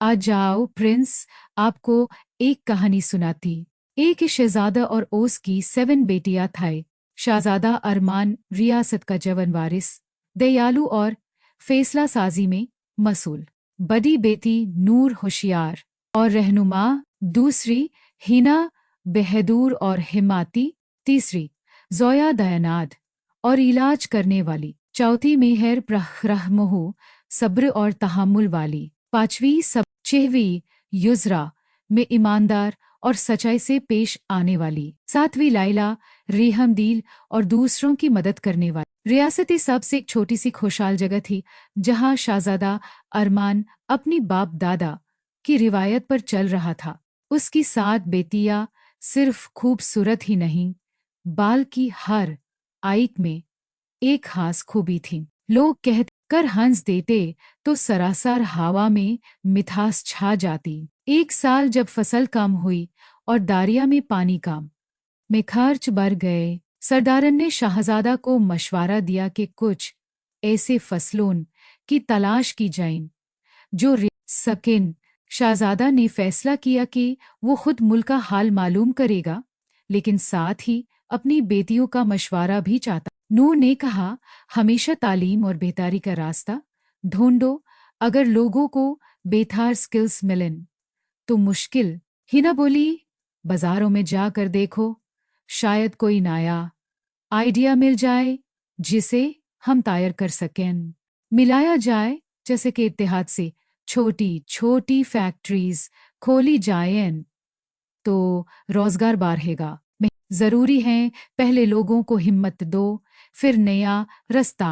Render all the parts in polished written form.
आ जाओ प्रिंस, आपको एक कहानी सुनाती। एक शहजादा और उसकी 7 बेटियां थे। शहजादा अरमान रियासत का जवन वारिस, दयालु और फैसला साजी में मसूल। बड़ी बेटी नूर होशियार और रहनुमा, दूसरी हिना बहादुर और हिम्मती, तीसरी जोया दयानाद और इलाज करने वाली, चौथी मेहर रहमहू सब्र और तहम्मुल वाली, पांचवी सब छहवीं युजरा में ईमानदार और सच्चाई से पेश आने वाली, सातवीं लाइला रेहमदिल और दूसरों की मदद करने वाली। रियासती सबसे एक छोटी सी खुशहाल जगह थी जहां शहजादा अरमान अपनी बाप दादा की रिवायत पर चल रहा था। उसकी 7 बेटियां सिर्फ खूबसूरत ही नहीं, बाल की हर आयत में एक खास खूबी थी। लोग कहते कर हंस देते तो सरासर हवा में मिठास छा जाती। एक साल जब फसल कम हुई और दारिया में पानी कम में खर्च बढ़ गए, सरदारन ने शहजादा को मशवरा दिया कि कुछ ऐसे फसलों की तलाश की जाए जो सकिन। शहजादा ने फैसला किया कि वो खुद मुल्क का हाल मालूम करेगा, लेकिन साथ ही अपनी बेटियों का मशवरा भी चाहता। नूर ने कहा, हमेशा तालीम और बेहतरी का रास्ता ढूंढो। अगर लोगों को बेहतर स्किल्स मिलें तो मुश्किल ही ना बोली, बाजारों में जाकर देखो, शायद कोई नया आइडिया मिल जाए जिसे हम तैयार कर सकें। मिलाया जाए, जैसे कि इत्तेहाद से छोटी छोटी फैक्ट्रीज खोली जाएं तो रोजगार बढ़ेगा। जरूरी है पहले लोगों को हिम्मत दो, फिर नया रास्ता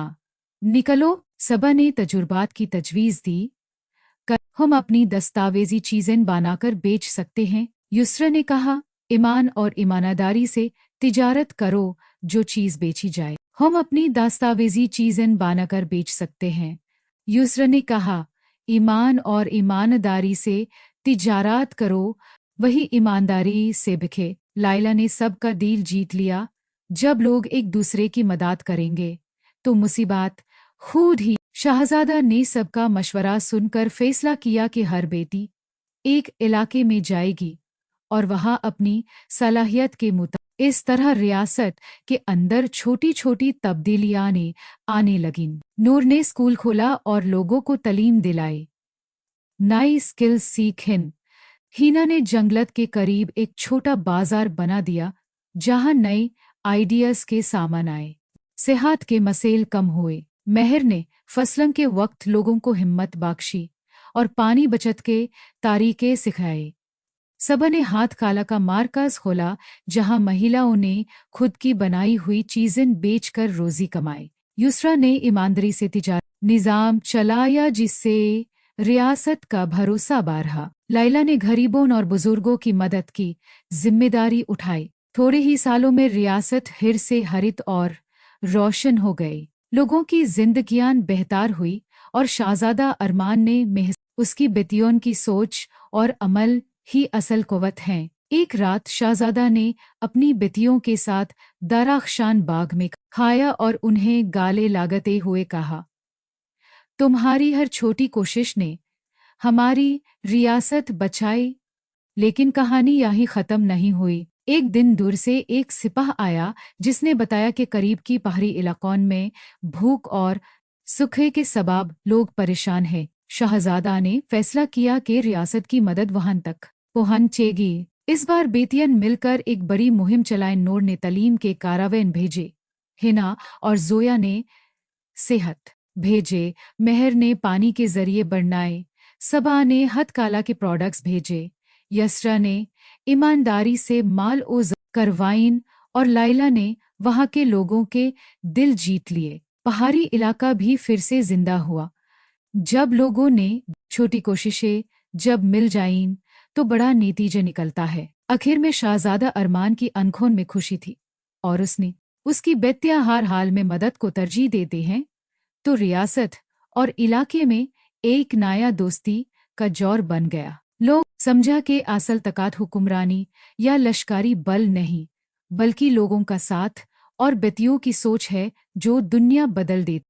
निकलो। सबा ने तजुर्बात की तजवीज दी, हम अपनी दस्तावेजी चीजें बनाकर बेच सकते हैं। युसरा ने कहा, ईमान और ईमानदारी से तिजारत करो, जो चीज बेची जाए हम अपनी दस्तावेजी चीजें बनाकर बेच सकते हैं। युसरा ने कहा, ईमान और ईमानदारी से तिजारत करो, वही ईमानदारी से बिके। लाइला ने सबका दिल जीत लिया। जब लोग एक दूसरे की मदद करेंगे तो मुसीबत खुद ही। शहजादा ने सबका मशवरा सुनकर फैसला किया कि हर बेटी एक इलाके में जाएगी और वहां अपनी सलाहियत के मुताबिक। इस तरह रियासत के अंदर छोटी छोटी तब्दीलियां आने लगीं। नूर ने स्कूल खोला और लोगों को तालीम दिलाई, नई स्किल्स सीखें। हिना ने जंगलत के करीब एक छोटा बाजार बना दिया जहां नए आइडियाज के सामान आए। सेहत के मसले कम हुए। मेहर ने फसलों के वक्त लोगों को हिम्मत बख्शी और पानी बचत के तरीके सिखाए। सबा ने हाथ काला का मार्कज खोला जहां महिलाओं ने खुद की बनाई हुई चीजें बेचकर रोजी कमाई। युसरा ने ईमानदारी से तिजारत निजाम चलाया जिससे रियासत का भरोसा बढ़ा। लाइला ने गरीबों और बुजुर्गों की मदद की जिम्मेदारी उठाई। थोड़े ही सालों में रियासत हिर से हरित और रोशन हो गई। लोगों की जिंदगियां बेहतर हुई और शहजादा अरमान ने उसकी बेटियों की सोच और अमल ही असल कुव्वत हैं। एक रात शहजादा ने अपनी बेटियों के साथ दराख्शान बाग में खाया और उन्हें गाले लगाते हुए कहा, तुम्हारी हर छोटी कोशिश ने हमारी रियासत बचाई। लेकिन कहानी यहीं खत्म नहीं हुई। एक दिन दूर से एक सिपाह आया जिसने बताया कि करीब की पहाड़ी इलाकों में भूख और सूखे के सबब लोग परेशान हैं। शहजादा ने फैसला किया कि रियासत की मदद वहां तक पहुंचेगी। इस बार बेटियां मिलकर एक बड़ी मुहिम चलाई। नूर ने तालीम के कारावेन भेजे, हिना और जोया ने सेहत भेजे, मेहर ने पानी के जरिए बनाए, सबा ने हथकला के प्रोडक्ट्स भेजे, यसरा ने ईमानदारी से माल ओज़ करवाइन और लाइला ने वहां के लोगों के दिल जीत लिए। पहाड़ी इलाका भी फिर से जिंदा हुआ जब लोगों ने छोटी कोशिशें जब मिल जाइन तो बड़ा नतीजा निकलता है। आखिर में शहजादा अरमान की आंखों में खुशी थी और उसने उसकी बेटियां हर हाल में मदद को तरजीह देते हैं तो रियासत और इलाके में एक नया दोस्ती का जोर बन गया। लोग समझा कि असल ताकत हुक्मरानी या लश्करी बल नहीं, बल्कि लोगों का साथ और बेटियों की सोच है जो दुनिया बदल देती।